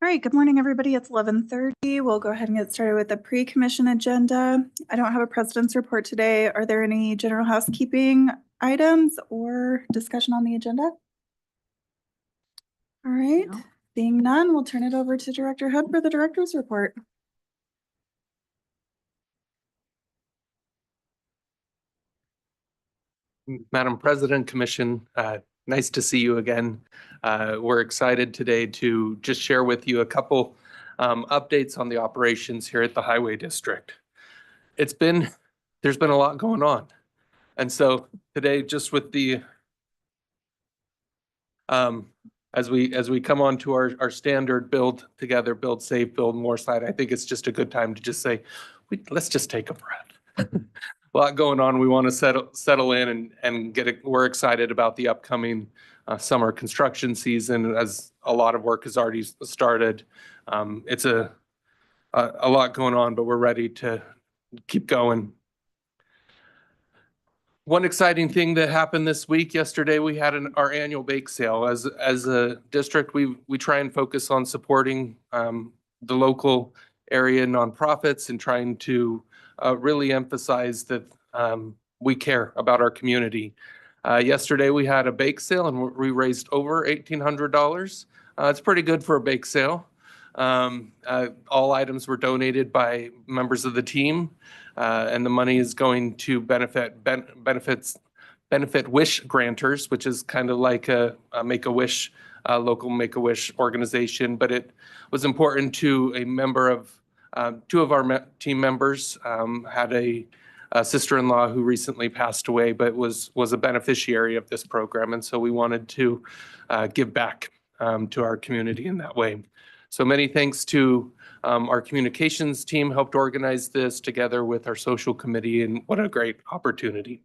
All right, good morning, everybody. It's 11:30. We'll go ahead and get started with the pre-commission agenda. I don't have a president's report today. Are there any general housekeeping items or discussion on the agenda? All right, No. Seeing none, we'll turn it over to Director Hood for the director's report. Madam President, Commission, nice to see you again. We're excited today to just share with you a couple updates on the operations here at the Highway District. There's been a lot going on. And so today, just with the, as we come on to our standard build together, build safe, build more slide, I think it's just a good time to just say, let's just take a breath. A lot going on. We want to settle in and get it. We're excited about the upcoming summer construction season, as a lot of work has already started. It's a lot going on, but we're ready to keep going. One exciting thing that happened this week, yesterday, we had our annual bake sale. As a district, we try and focus on supporting the local area nonprofits and trying to really emphasize that we care about our community. Yesterday, we had a bake sale and we raised over $1,800. It's pretty good for a bake sale. All items were donated by members of the team, and the money is going to benefit Wish granters, which is kind of like a Make-A-Wish, local Make-A-Wish organization. But it was important to a member of two of our team members had a sister-in-law who recently passed away, but was a beneficiary of this program. And so we wanted to give back to our community in that way. So many thanks to our communications team, helped organize this together with our social committee, and what a great opportunity.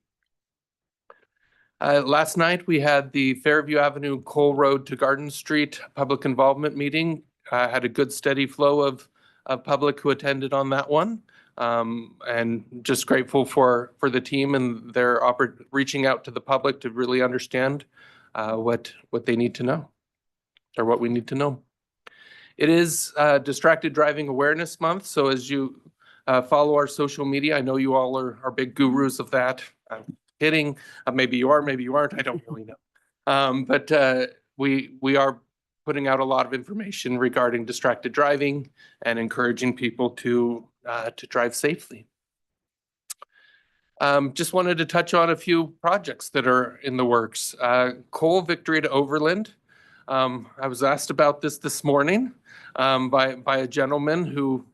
Last night, we had the Fairview Avenue, Cole Road to Garden Street public involvement meeting. Had a good steady flow of public who attended on that one. And just grateful for the team and their reaching out to the public to really understand what they need to know, or what we need to know. It is Distracted Driving Awareness Month, so as you follow our social media, I know you all are big gurus of that. I'm kidding. Maybe you are, maybe you aren't. I don't really know. But we are putting out a lot of information regarding distracted driving and encouraging people to drive safely. Just wanted to touch on a few projects that are in the works. Cole Victory to Overland. I was asked about this morning by a gentleman who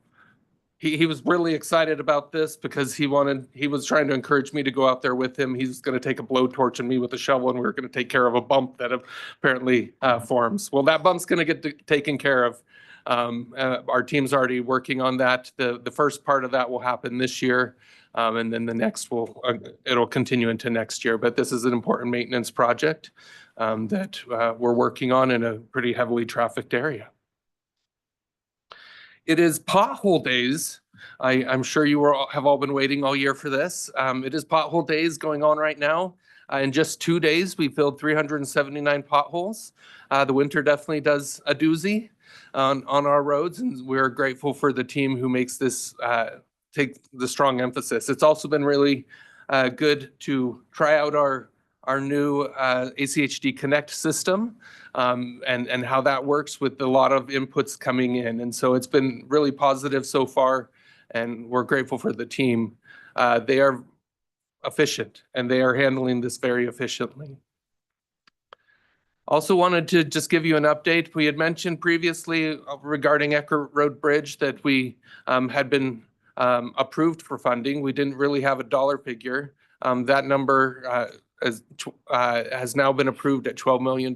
he was really excited about this because he was trying to encourage me to go out there with him. He's going to take a blowtorch and me with a shovel, and we were going to take care of a bump that apparently forms. Well, that bump's going to get taken care of. Our team's already working on that. The first part of that will happen this year, and then the next it'll continue into next year. But this is an important maintenance project that we're working on in a pretty heavily trafficked area. It is pothole days. I'm sure you have all been waiting all year for this. It is pothole days going on right now. In just 2 days, we filled 379 potholes. The winter definitely does a doozy on our roads, and we're grateful for the team who makes this take the strong emphasis. It's also been really good to try out our new ACHD Connect system and how that works with a lot of inputs coming in. And so it's been really positive so far, and we're grateful for the team. They are efficient, and they are handling this very efficiently. Also wanted to just give you an update. We had mentioned previously regarding Ecker Road Bridge that we had been approved for funding. We didn't really have a dollar figure. That number has now been approved at $12 million.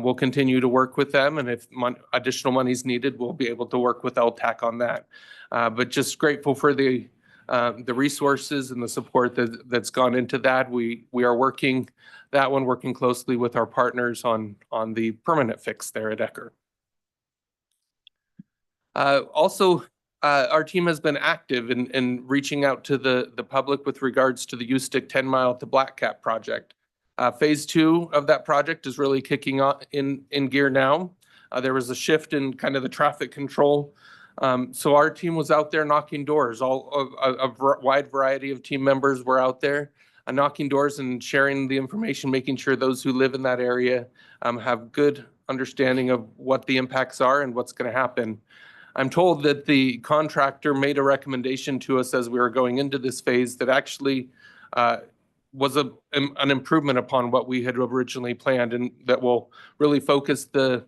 We'll continue to work with them, and if additional money is needed, we'll be able to work with LTAC on that. But just grateful for the resources and the support that's gone into that. We are working closely with our partners on the permanent fix there at Ecker. Also, our team has been active in reaching out to the public with regards to the U-Stick 10-mile to Blackcap project. Phase 2 of that project is really kicking on in gear now. There was a shift in kind of the traffic control. So our team was out there knocking doors. A wide variety of team members were out there knocking doors and sharing the information, making sure those who live in that area have good understanding of what the impacts are and what's going to happen. I'm told that the contractor made a recommendation to us as we were going into this phase that actually was an improvement upon what we had originally planned, and that will really focus the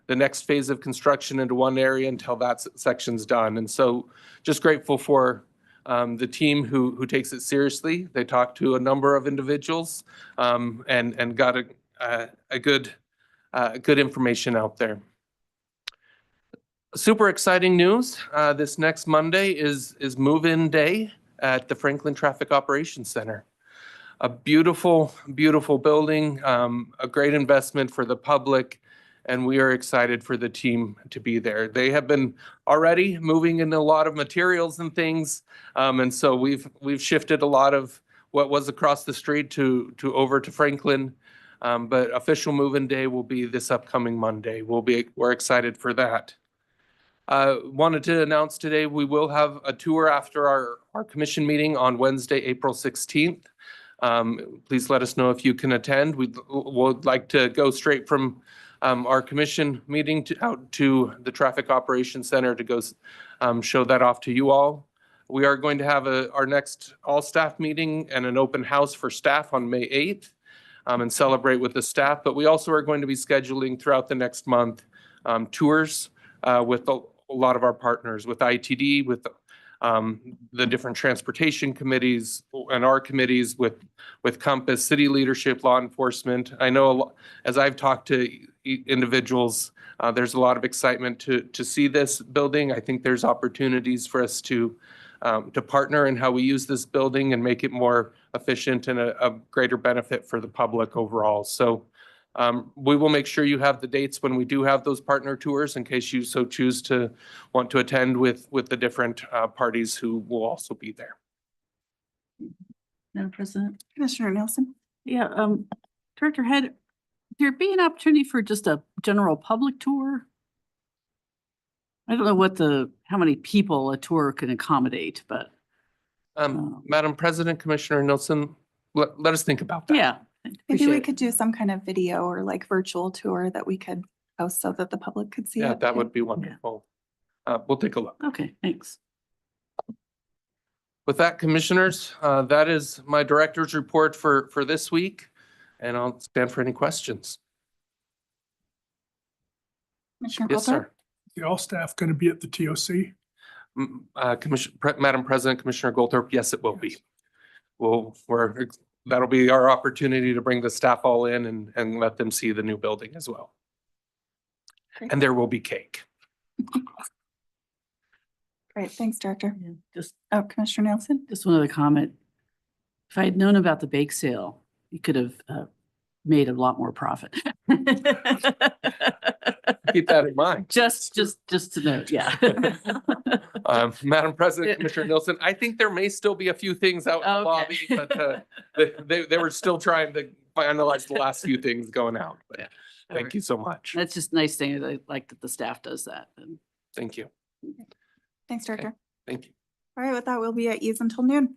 next phase of construction into one area until that section's done. And so just grateful for the team who takes it seriously. They talked to a number of individuals and got a good information out there. Super exciting news. This next Monday is move-in day at the Franklin Traffic Operations Center. A beautiful, beautiful building, a great investment for the public, and we are excited for the team to be there. They have been already moving in a lot of materials and things, and so we've shifted a lot of what was across the street to over to Franklin. But official move-in day will be this upcoming Monday. We're excited for that. Wanted to announce today we will have a tour after our commission meeting on Wednesday, April 16th. Please let us know if you can attend. We'd like to go straight from our commission meeting out to the Traffic Operations Center to go show that off to you all. We are going to have our next all-staff meeting and an open house for staff on May 8th and celebrate with the staff. But we also are going to be scheduling throughout the next month tours with a lot of our partners, with ITD, with the different transportation committees and our committees, with Compass, city leadership, law enforcement. I know as I've talked to individuals, there's a lot of excitement to see this building. I think there's opportunities for us to partner in how we use this building and make it more efficient and a greater benefit for the public overall. So we will make sure you have the dates when we do have those partner tours in case you so choose to want to attend with the different parties who will also be there. Madam President? Commissioner Nielsen? Yeah, Director Head, there be an opportunity for just a general public tour? I don't know how many people a tour can accommodate, but. Madam President, Commissioner Nielsen, let us think about that. Yeah. Maybe we could do some kind of video or like virtual tour that we could post so that the public could see Yeah, it. that would be wonderful. We'll take a look. Okay, thanks. With that, commissioners, that is my director's report for this week, and I'll stand for any questions. Commissioner Yes, Goldberg? sir. The all staff going to be at the TOC? Madam President, Commissioner Goldthorpe, yes, it will be. That'll be our opportunity to bring the staff all in and let them see the new building as well. Great. And there will be cake. Great, thanks, Director. Yeah, Just Commissioner Nielsen? one other comment. If I had known about the bake sale, you could have made a lot more profit. Keep that in mind. Just to note, yeah. Madam President, Commissioner Nielsen, I think there may still be a few things out in the lobby, but they were still trying to finalize the last few things going out. But Yeah. thank you so much. That's just nice thing. I like that the staff does that. Thank you. Thanks, Director. Thank you. All right, with that, we'll be at ease until noon.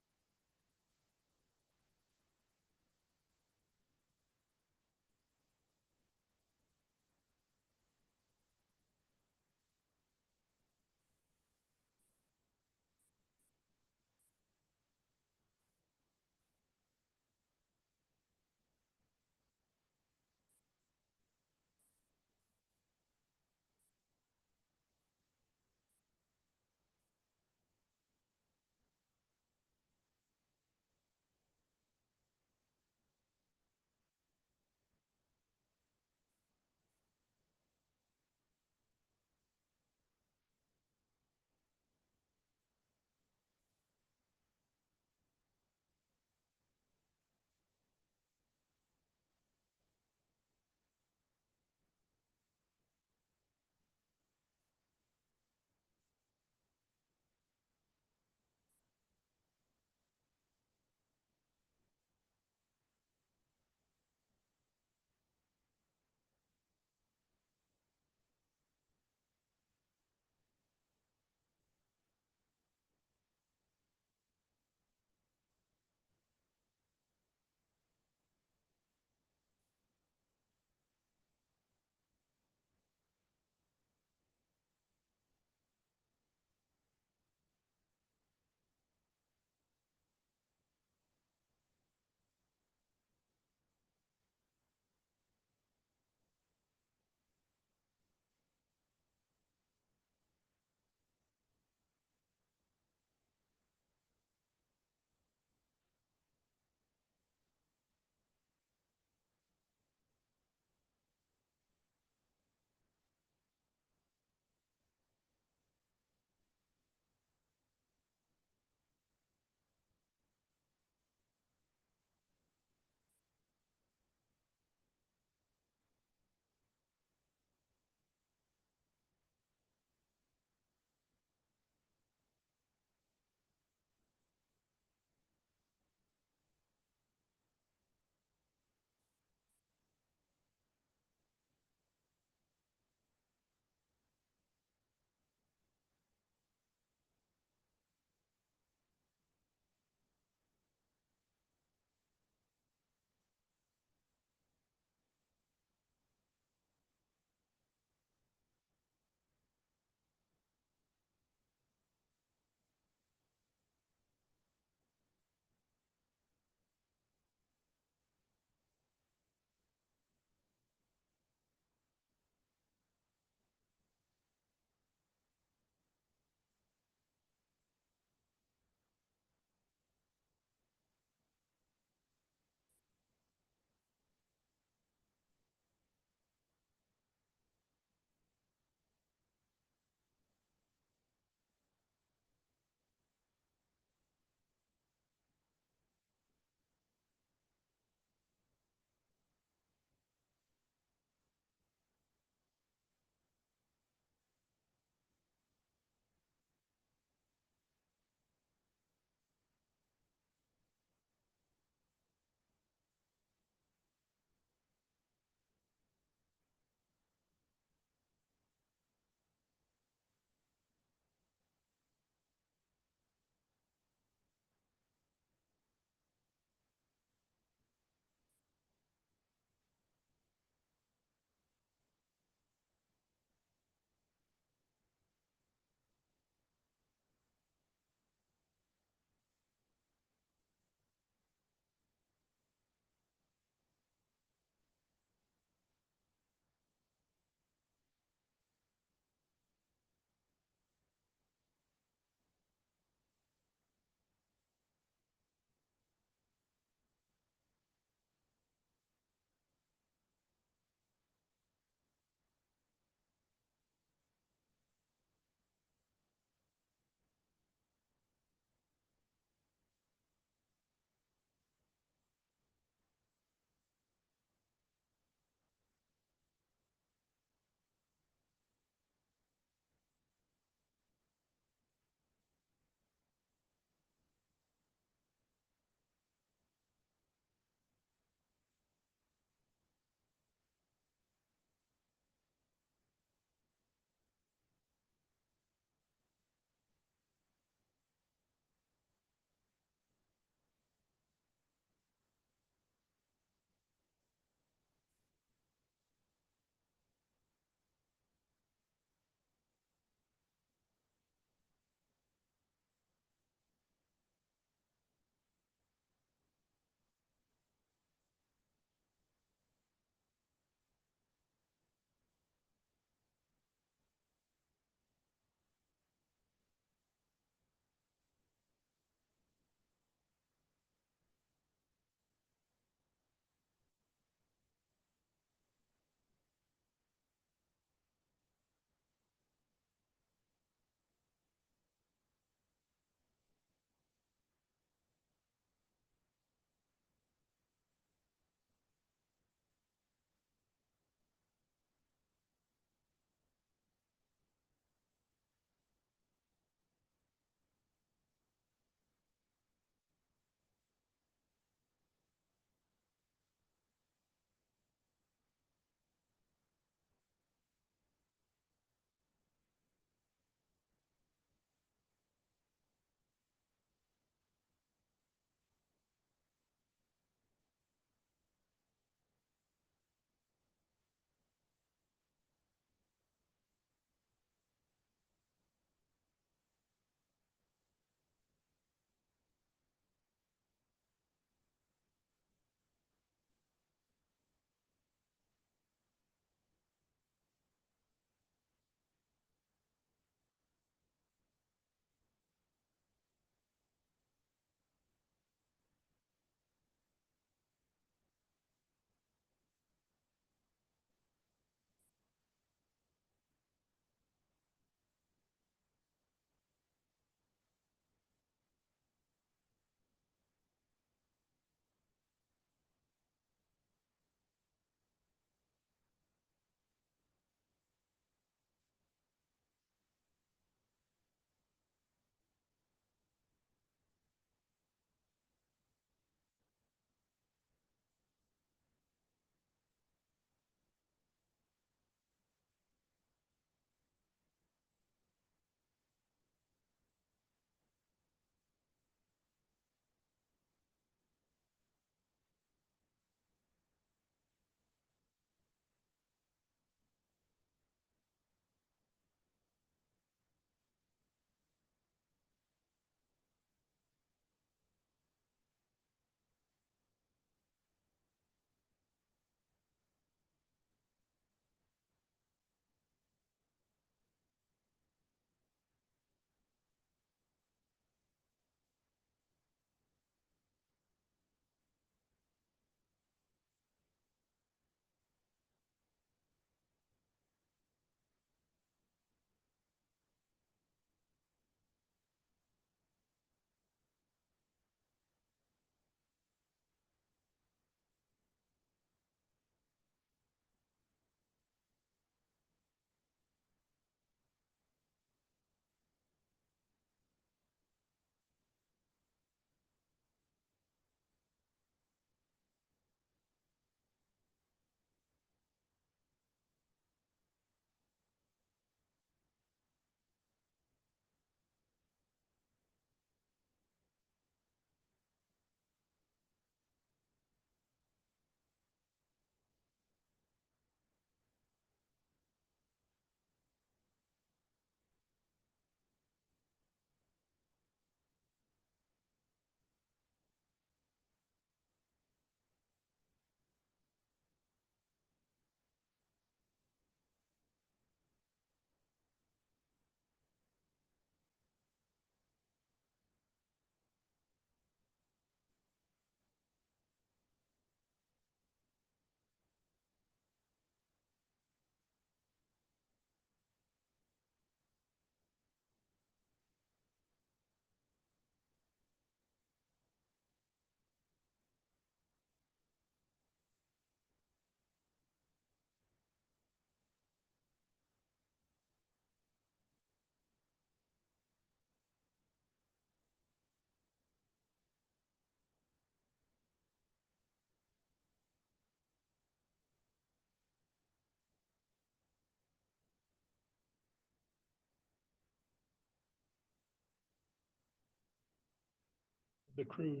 the crew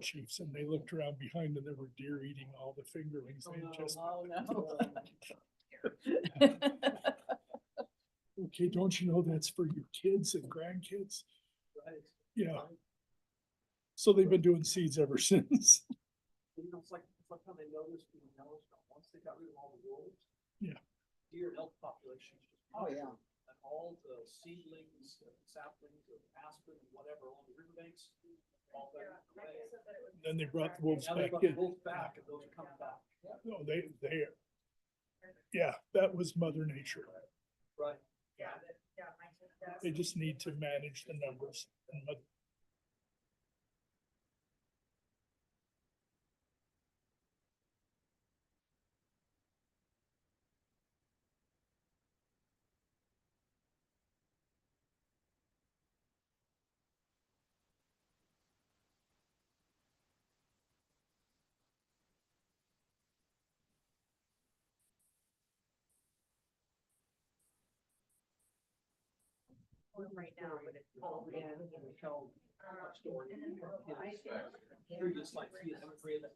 chiefs, and they looked around behind and there were deer eating all the fingerlings. They had just, okay, don't you know that's for your kids and grandkids? Right. Yeah. So they've been doing seeds ever since. You know, it's like how they noticed in Yellowstone, once they got rid of all the wolves. Yeah. Deer and elk populations just. Oh, yeah. And all the seedlings, saplings of aspen and whatever along the riverbanks. All that away. Then they brought the wolves Now they back brought the in. wolves back and those are coming back. No, yeah, that was Mother Nature. Right. They just need to manage the numbers. And Right now, but it's all Yeah. We tell a story. You're just like, see, I'm afraid that.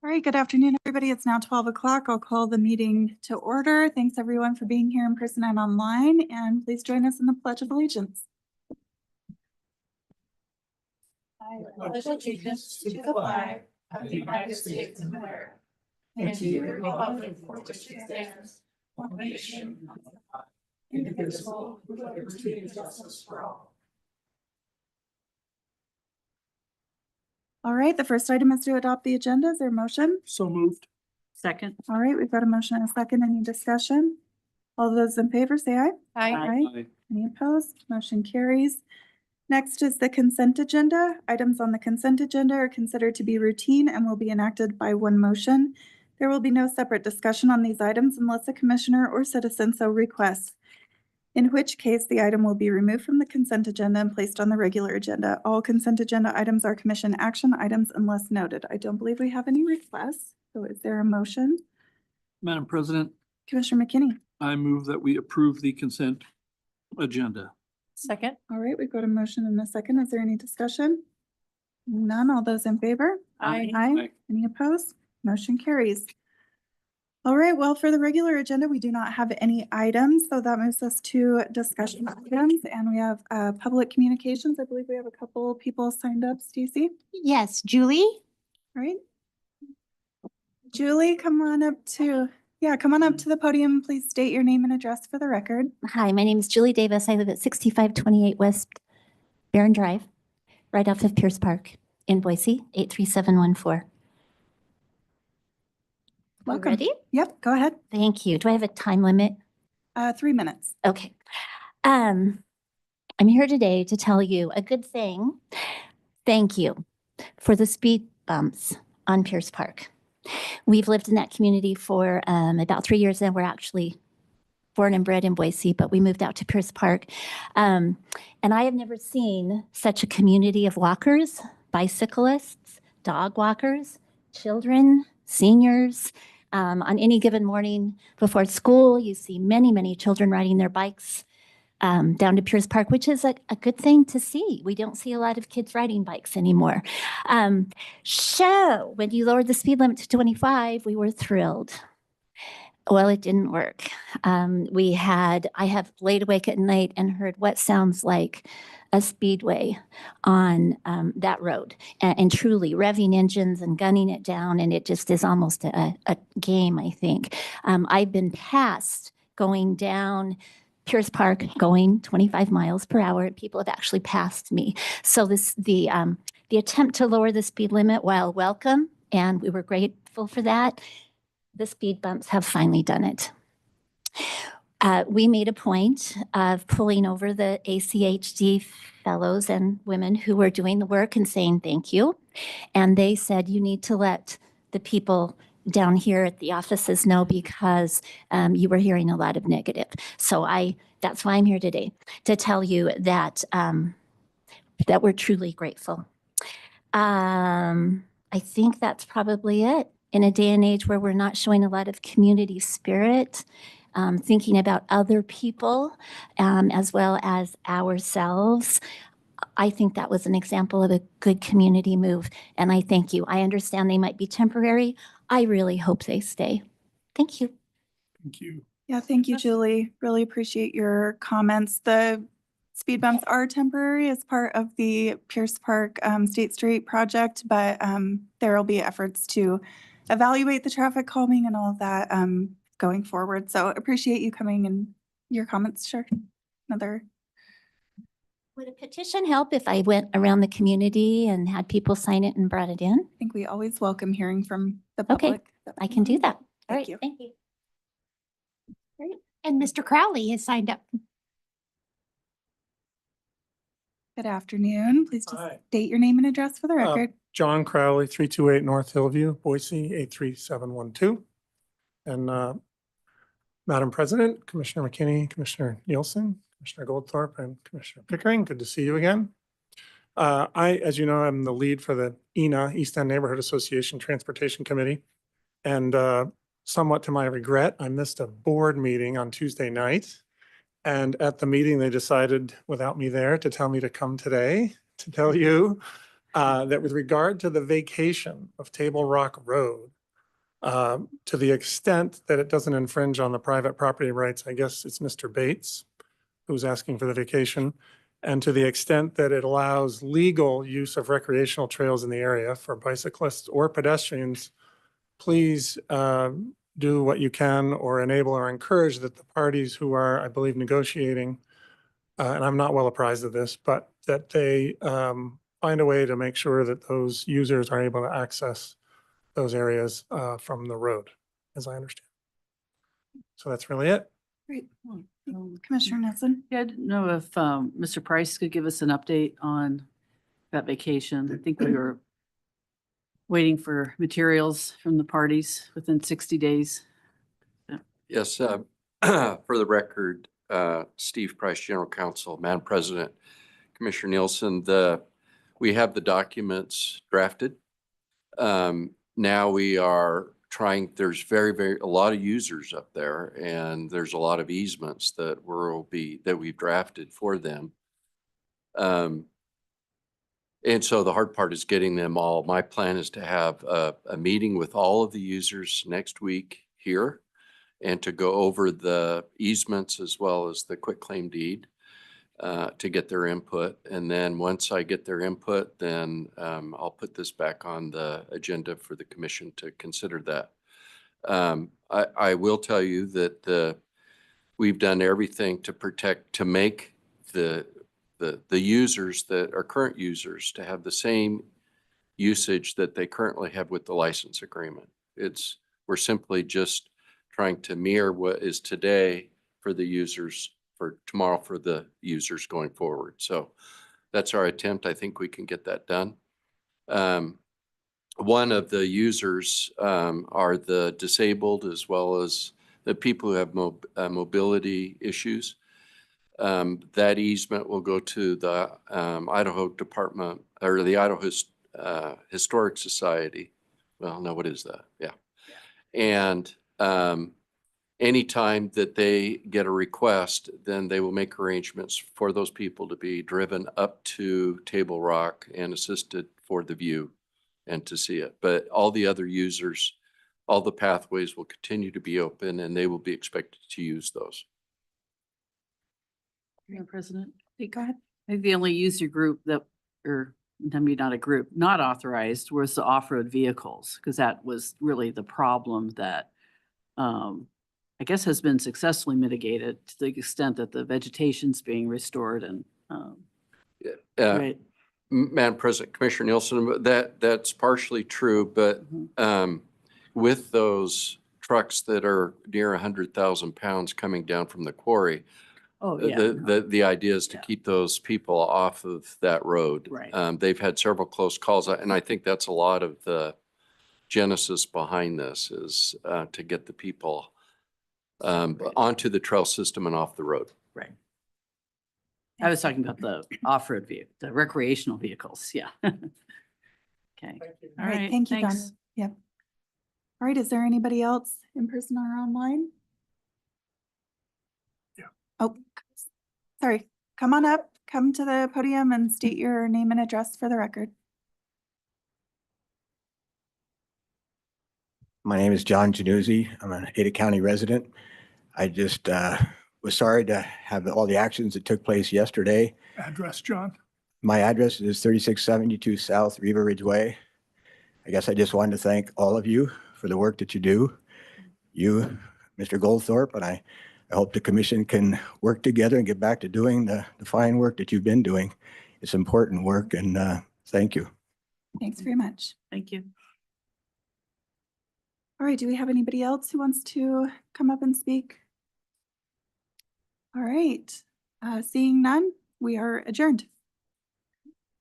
All right, good afternoon, everybody. It's now 12 o'clock. I'll call the meeting to order. Thanks, everyone, for being here in person and online, and please join us in the Pledge of Allegiance. I pledge allegiance to the flag of the United States of America and to the republic for which it stands, one nation, indivisible, with liberty and justice for all. All right, the first item is to adopt the agenda. Is there a motion? So moved. Second. All right, we've got a motion and a second. Any discussion? All those in favor, say aye. Aye. Any opposed? Motion carries. Next is the consent agenda. Items on the consent agenda are considered to be routine and will be enacted by one motion. There will be no separate discussion on these items unless a commissioner or citizen so requests, in which case the item will be removed from the consent agenda and placed on the regular agenda. All consent agenda items are commission action items unless noted. I don't believe we have any requests. So is there a motion? Madam President, Commissioner McKinney. I move that we approve the consent agenda. Second. All right, we've got a motion and a second. Is there any discussion? None. All those in favor? Aye. Aye. Any opposed? Motion carries. All right, well, for the regular agenda, we do not have any items, so that moves us to discussion items, and we have public communications. I believe we have a couple people signed up. Stacy, Yes, Julie. all right? Julie, come on up to the podium. Please state your name and address for the record. Hi, my name is Julie Davis. I live at 6528 West Barron Drive, right off of Pierce Park in Boise, 83714. You Welcome. ready? Yep, go ahead. Thank you. Do I have a time limit? 3 minutes. Okay. I'm here today to tell you a good thing. Thank you for the speed bumps on Pierce Park. We've lived in that community for about 3 years now. We're actually born and bred in Boise, but we moved out to Pierce Park. And I have never seen such a community of walkers, bicyclists, dog walkers, children, seniors. On any given morning before school, you see many, many children riding their bikes down to Pierce Park, which is a good thing to see. We don't see a lot of kids riding bikes anymore. So when you lowered the speed limit to 25, we were thrilled. Well, it didn't work. I have laid awake at night and heard what sounds like a speedway on that road, and truly revving engines and gunning it down, and it just is almost a game, I think. I've been passed going down Pierce Park going 25 miles per hour, and people have actually passed me. So the attempt to lower the speed limit, while welcome, and we were grateful for that, the speed bumps have finally done it. We made a point of pulling over the ACHD fellows and women who were doing the work and saying thank you. And they said, you need to let the people down here at the offices know because you were hearing a lot of negative. So that's why I'm here today, to tell you that, that we're truly grateful. I think that's probably it. In a day and age where we're not showing a lot of community spirit, thinking about other people as well as ourselves, I think that was an example of a good community move. And I thank you. I understand they might be temporary. I really hope they stay. Thank you. Thank you. Yeah, thank you, Julie. Really appreciate your comments. The speed bumps are temporary as part of the Pierce Park State Street project, but there will be efforts to evaluate the traffic calming and all of that going forward. So appreciate you coming and your comments. Sure. Would a petition help if I went around the community and had people sign it and brought it in? I think we always welcome hearing from the Okay, public. I can do that. All Thank right, you. thank you. And Mr. Crowley has signed up. Good afternoon. Please just Hi. state your name and address for the record. John Crowley, 328 North Hillview, Boise, 83712. And Madam President, Commissioner McKinney, Commissioner Nielsen, Commissioner Goldthorpe, and Commissioner Pickering, good to see you again. As you know, I'm the lead for the ENA, East End Neighborhood Association Transportation Committee. And somewhat to my regret, I missed a board meeting on Tuesday night. And at the meeting, they decided, without me there, to tell me to come today to tell you that with regard to the vacation of Table Rock Road, to the extent that it doesn't infringe on the private property rights, I guess it's Mr. Bates who's asking for the vacation, and to the extent that it allows legal use of recreational trails in the area for bicyclists or pedestrians, please do what you can or enable or encourage that the parties who are, I believe, negotiating, and I'm not well apprised of this, but that they find a way to make sure that those users are able to access those areas from the road, as I understand. So that's really it. Great. Commissioner Nelson? Yeah, I didn't know if Mr. Price could give us an update on that vacation. I think we were waiting for materials from the parties within 60 days. Yes, for the record, Steve Price, General Counsel, Madam President, Commissioner Nielsen, we have the documents drafted. Now we are trying, there's a lot of users up there, and there's a lot of easements that we've drafted for them. And so the hard part is getting them all. My plan is to have a meeting with all of the users next week here and to go over the easements as well as the quitclaim deed to get their input. And then once I get their input, then I'll put this back on the agenda for the commission to consider that. I will tell you that we've done everything to make the users that are current users to have the same usage that they currently have with the license agreement. We're simply just trying to mirror what is today for the users, for tomorrow for the users going forward. So that's our attempt. I think we can get that done. One of the users are the disabled as well as the people who have mobility issues. That easement will go to the Idaho Department or the Idaho Historic Society. Well, no, what is that? Yeah. And anytime that they get a request, then they will make arrangements for those people to be driven up to Table Rock and assisted for the view and to see it. But all the other users, all the pathways will continue to be open and they will be expected to use those. Madam President, Go ahead. I think the only user group that, or maybe not a group, not authorized was the off-road vehicles, because that was really the problem that I guess has been successfully mitigated to the extent that the vegetation's being restored and right. Madam President, Commissioner Nielsen, that's partially true, but with those trucks that are near 100,000 pounds coming down from the quarry, Oh, yeah. the idea is to keep those people off of that road. Right. They've had several close calls, and I think that's a lot of the genesis behind this is to get the people onto the trail system and off the road. Right. I was talking about the off-road vehicle, the recreational vehicles. Yeah. Okay. All right. Thank you, Donna. Thanks. Yep. All right. Is there anybody else in person or online? Yeah. Oh, sorry. Come on up, come to the podium and state your name and address for the record. My name is John Januzzi. I'm an Ada County resident. I just was sorry to have all the actions that took place yesterday. Address, John. My address is 3672 South Riva Ridge Way. I guess I just wanted to thank all of you for the work that you do. You, Mr. Goldthorpe, and I hope the commission can work together and get back to doing the fine work that you've been doing. It's important work, and thank you. Thanks very much. Thank you. All right. Do we have anybody else who wants to come up and speak? All right. Seeing none, we are adjourned.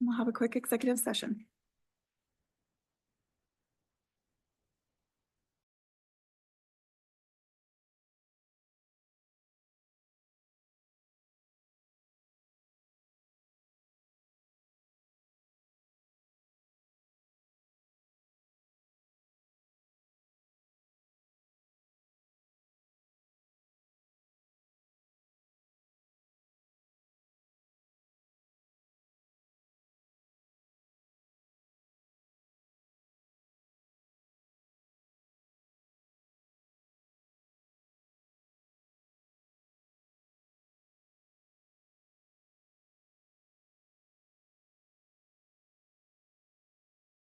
We'll have a quick executive session.